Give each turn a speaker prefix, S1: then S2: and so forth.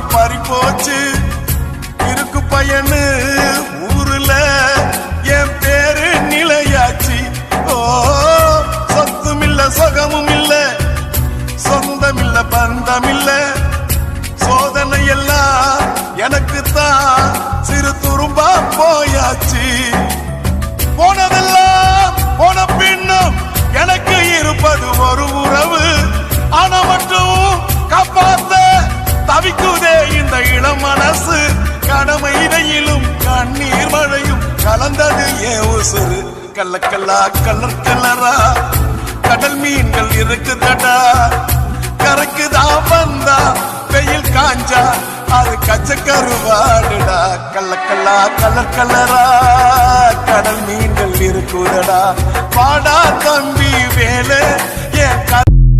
S1: எல்லாம் பறி போச்சு. இருக்கு பையனு ஊருல என் பேரு நிலையாச்சு. ஓ சொத்தும் இல்ல சுகமும் இல்ல, சொந்தம் இல்ல பந்தம் இல்ல, சோதனை எல்லாம் எனக்கு தான் சிறு துரும்பா போயாச்சு. போனதெல்லாம் போன பின்னும் எனக்கு இருப்பது ஒரு உறவு. ஆனா மட்டும் காப்பாத்த தவிக்குதே இந்த இளம் மனசு. கடமை இடையிலும் கண்ணீர் மழையும் கலந்தது ஏன் உசுறு. கள்ளக்கல்லா கலர் கலரா கடல் மீன்கள் இருக்குதடா. கரைக்குதா வந்தா வெயில் காஞ்சா அது கச்ச கருவாடுடா. கள்ளக்கல்லா கலர் கலரா கடல் மீன்கள் இருக்குதடா. வாடா தம்பி வேலை என்